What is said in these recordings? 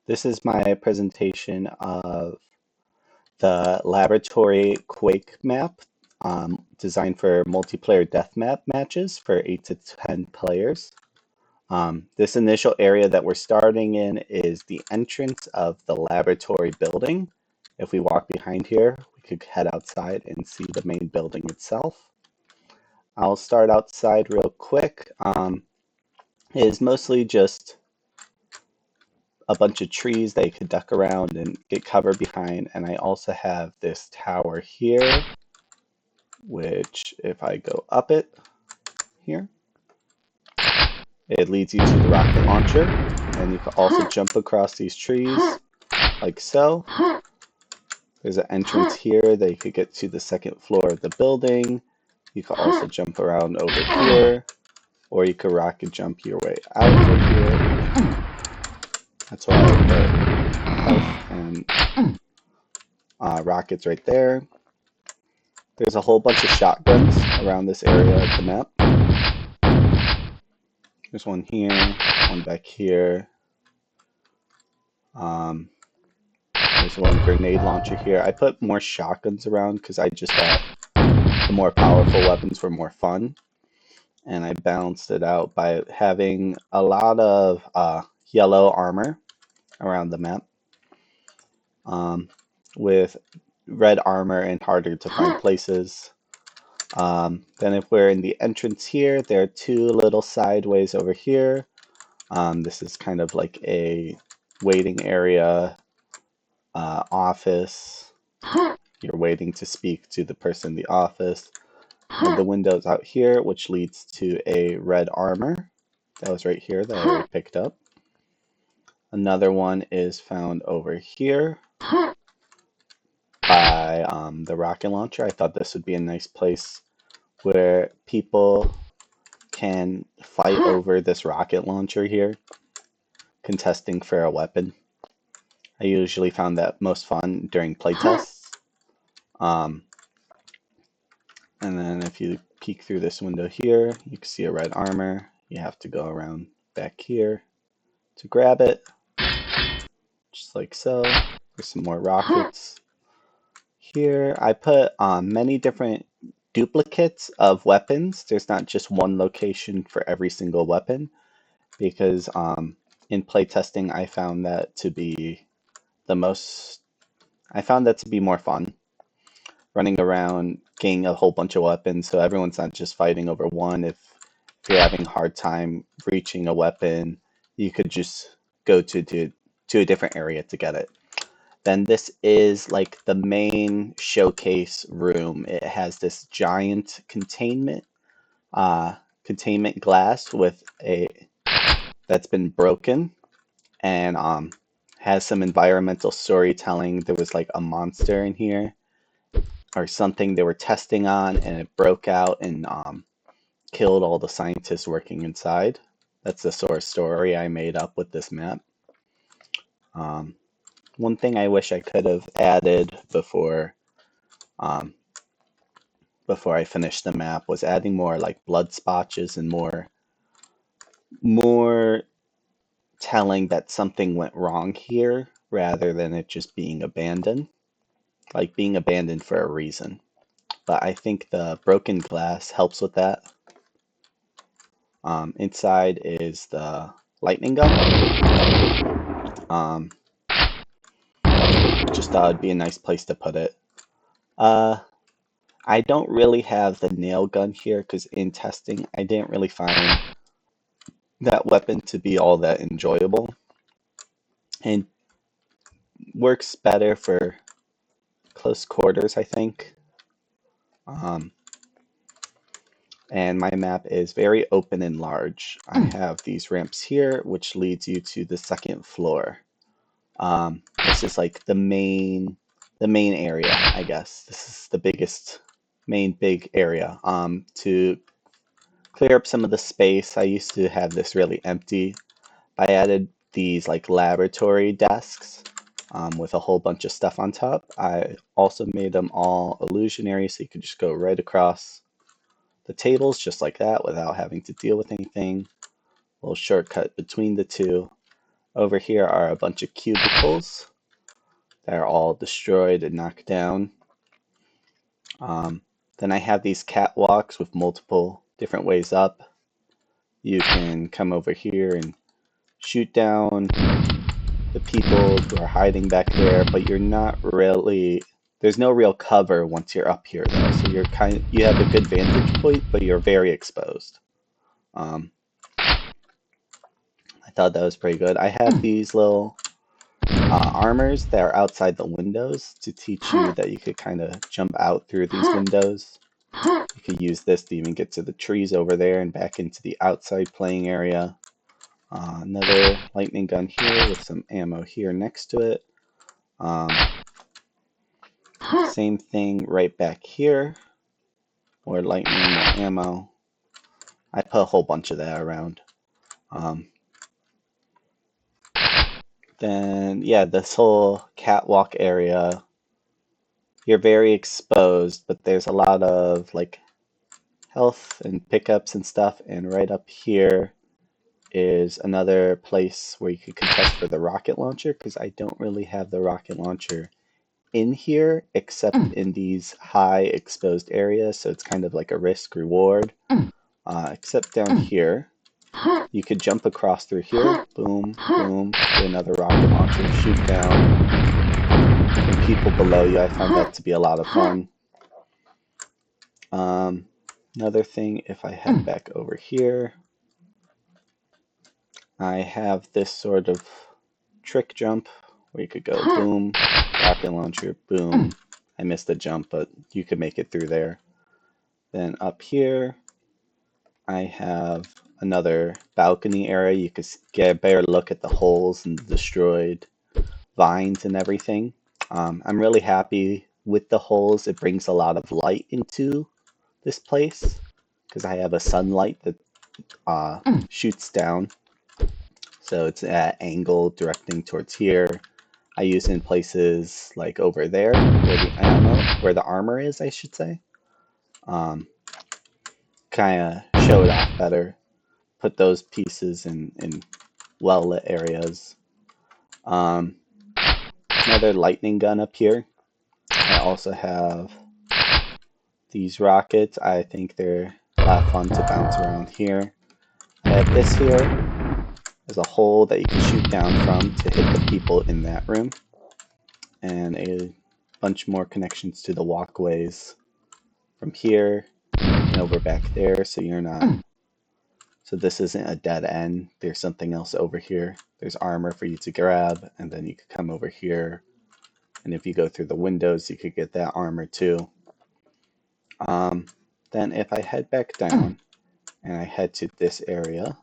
This is my presentation of the laboratory Quake map designed for multiplayer deathmatch matches for 8 to 10 players. This initial area that we're starting in is the entrance of the laboratory building. If we walk behind here, we could head outside and see the main building itself. I'll start outside real quick. It is mostly just a bunch of trees that you could duck around and get cover behind. And I also have this tower here, which if I go up it here, it leads you to the rocket launcher. And you can also jump across these trees like so. There's an entrance here that you could get to the second floor of the building. You can also jump around over here, or you could rocket jump your way out of here. That's why I put health and rockets right there. There's a whole bunch of shotguns around this area of the map. There's one here, one back here. There's one grenade launcher here. I put more shotguns around because I just thought the more powerful weapons were more fun. And I balanced it out by having a lot of yellow armor around the map, with red armor in harder to find places. Then if we're in the entrance here, there are two little sideways over here. This is kind of like a waiting area, office. You're waiting to speak to the person in the office. And the windows out here, which leads to a red armor. That was right here that I already picked up. Another one is found over here by the rocket launcher. I thought this would be a nice place where people can fight over this rocket launcher here, contesting for a weapon. I usually found that most fun during playtests. And then if you peek through this window here, you can see a red armor. You have to go around back here to grab it, just like so. There's some more rockets. Here I put many different duplicates of weapons. There's not just one location for every single weapon, because in playtesting I found that to be more fun. Running around, getting a whole bunch of weapons, so everyone's not just fighting over one. If you're having a hard time reaching a weapon, you could just go to a different area to get it. Then this is like the main showcase room. It has this giant containment glass that's been broken, and has some environmental storytelling. There was like a monster in here or something they were testing on, and it broke out and killed all the scientists working inside. That's the sort of story I made up with this map. One thing I wish I could have added before I finished the map was adding more like blood spotches and more telling that something went wrong here rather than it just being abandoned, like being abandoned for a reason. But I think the broken glass helps with that. Inside is the lightning gun. Just thought it'd be a nice place to put it. I don't really have the nail gun here because in testing I didn't really find that weapon to be all that enjoyable, and works better for close quarters, I think. And my map is very open and large. I have these ramps here, which leads you to the second floor. This is like the main area, I guess. This is the big area. To clear up some of the space, I used to have this really empty. I added these like laboratory desks with a whole bunch of stuff on top. I also made them all illusionary, so you could just go right across the tables just like that without having to deal with anything. A little shortcut between the two. Over here are a bunch of cubicles that are all destroyed and knocked down. Then I have these catwalks with multiple different ways up. You can come over here and shoot down the people who are hiding back there, but you're not really, there's no real cover once you're up here though. So you have a good vantage point, but you're very exposed. I thought that was pretty good. I have these little armors that are outside the windows to teach you that you could kind of jump out through these windows. You could use this to even get to the trees over there and back into the outside playing area. Another lightning gun here with some ammo here next to it. Same thing right back here. More lightning, more ammo. I put a whole bunch of that around. Then, yeah, this whole catwalk area, you're very exposed, but there's a lot of like health and pickups and stuff. And right up here is another place where you could contest for the rocket launcher, because I don't really have the rocket launcher in here except in these high exposed areas, so it's kind of like a risk reward. Except down here, you could jump across through here, boom, boom, get another rocket launcher, shoot down some people below you. I found that to be a lot of fun. Another thing, if I head back over here, I have this sort of trick jump where you could go boom, rocket launcher, boom. I missed the jump, but you could make it through there. Then up here, I have another balcony area. You could get a better look at the holes and the destroyed vines and everything. I'm really happy with the holes. It brings a lot of light into this place because I have a sunlight that shoots down. So it's at angle directing towards here. I use it in places like over there where the armor is, I should say. Kind of show it off better. Put those pieces in well-lit areas. Another lightning gun up here. I also have these rockets. I think they're a lot of fun to bounce around here. I have this here. There's a hole that you can shoot down from to hit the people in that room. And a bunch more connections to the walkways from here and over back there, so you're not. So this isn't a dead end. There's something else over here. There's armor for you to grab, and then you could come over here. And if you go through the windows, you could get that armor too. Then if I head back down and I head to this area,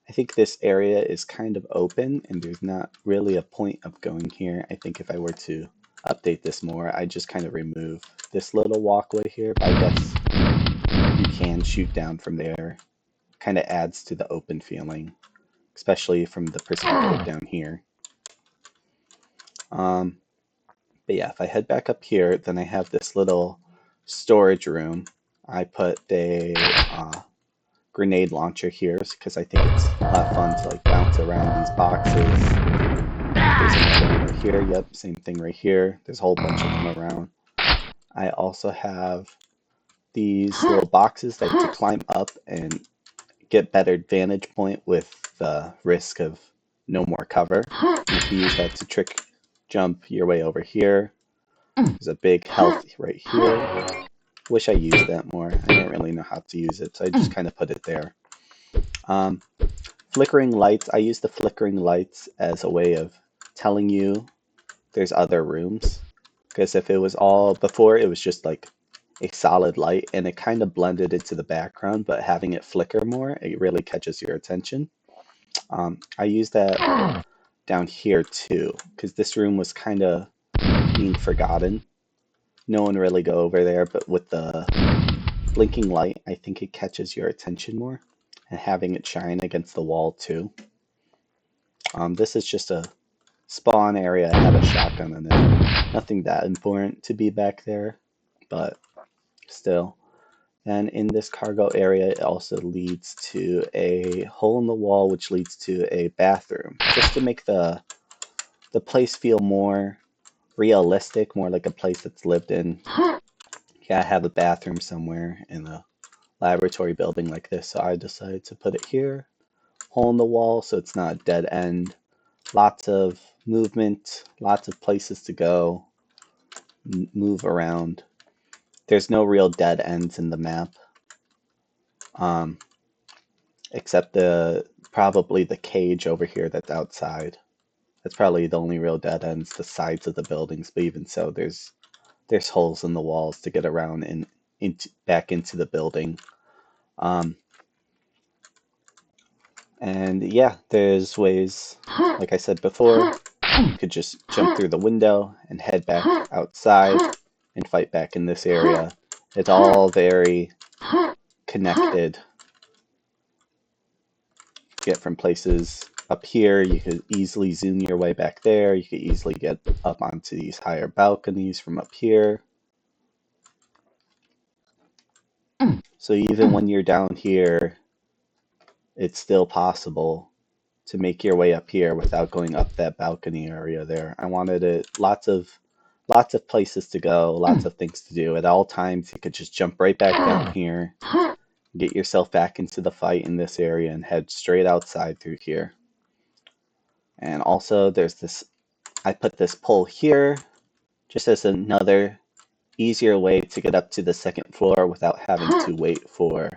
I think this area is kind of open and there's not really a point of going here. I think if I were to update this more, I just kind of remove this little walkway here, but I guess you can shoot down from there. Kind of adds to the open feeling, especially from the perspective down here. But yeah, if I head back up here, then I have this little storage room. I put a grenade launcher here because I think it's a lot of fun to like bounce around these boxes. There's another one right here. Yep, same thing right here. There's a whole bunch of them around. I also have these little boxes that to climb up and get better vantage point with the risk of no more cover. You can use that to trick jump your way over here. There's a big health right here. Wish I used that more. I don't really know how to use it, so I just kind of put it there. Flickering lights. I use the flickering lights as a way of telling you there's other rooms. Because if it was all before, it was just like a solid light and it kind of blended into the background, but having it flicker more, it really catches your attention. I use that down here too, because this room was kind of being forgotten. No one really go over there, but with the blinking light, I think it catches your attention more, and having it shine against the wall too. This is just a spawn area. I had a shotgun in it. Nothing that important to be back there, but still. And in this cargo area, it also leads to a hole in the wall, which leads to a bathroom, just to make the place feel more realistic, more like a place that's lived in. You gotta have a bathroom somewhere in a laboratory building like this, so I decided to put it here. Hole in the wall, so it's not a dead end. Lots of movement, lots of places to go, move around. There's no real dead ends in the map, um, except probably the cage over here that's outside. That's probably the only real dead ends, the sides of the buildings. But even so, there's holes in the walls to get around and back into the building. And yeah, there's ways, like I said before, you could just jump through the window and head back outside and fight back in this area. It's all very connected. Get from places up here, you could easily zoom your way back there. You could easily get up onto these higher balconies from up here. So even when you're down here, it's still possible to make your way up here without going up that balcony area there. I wanted it lots of places to go, lots of things to do. At all times, you could just jump right back down here, get yourself back into the fight in this area, and head straight outside through here. And also, there's this, I put this pole here just as another easier way to get up to the second floor without having to wait for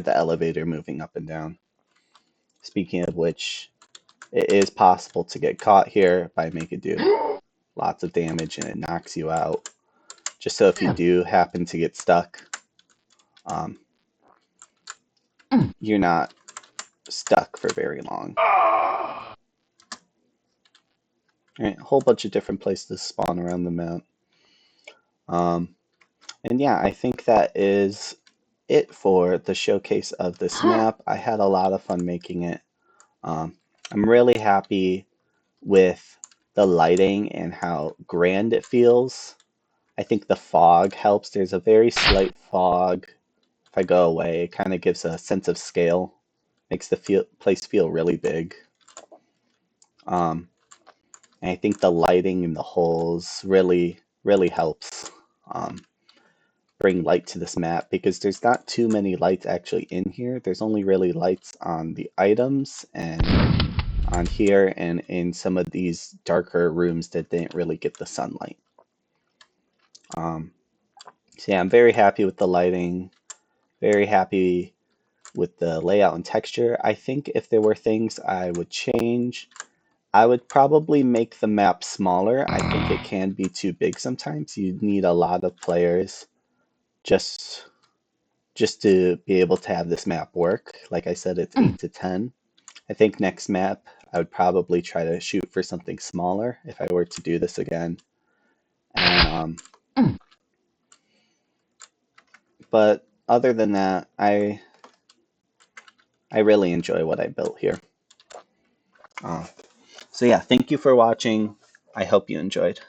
the elevator moving up and down. Speaking of which, it is possible to get caught here by making do lots of damage and it knocks you out. Just so if you do happen to get stuck, you're not stuck for very long. Alright, a whole bunch of different places to spawn around the map. And yeah, I think that is it for the showcase of this map. I had a lot of fun making it. I'm really happy with the lighting and how grand it feels. I think the fog helps. There's a very slight fog. If I go away, it kind of gives a sense of scale. Makes the place feel really big. And I think the lighting in the holes really, really helps bring light to this map because there's not too many lights actually in here. There's only really lights on the items and on here and in some of these darker rooms that didn't really get the sunlight. So yeah, I'm very happy with the lighting, very happy with the layout and texture. I think if there were things I would change, I would probably make the map smaller. I think it can be too big sometimes. You need a lot of players just to be able to have this map work. Like I said, it's 8 to 10. I think next map, I would probably try to shoot for something smaller if I were to do this again. And but other than that, I really enjoy what I built here. So yeah, thank you for watching. I hope you enjoyed.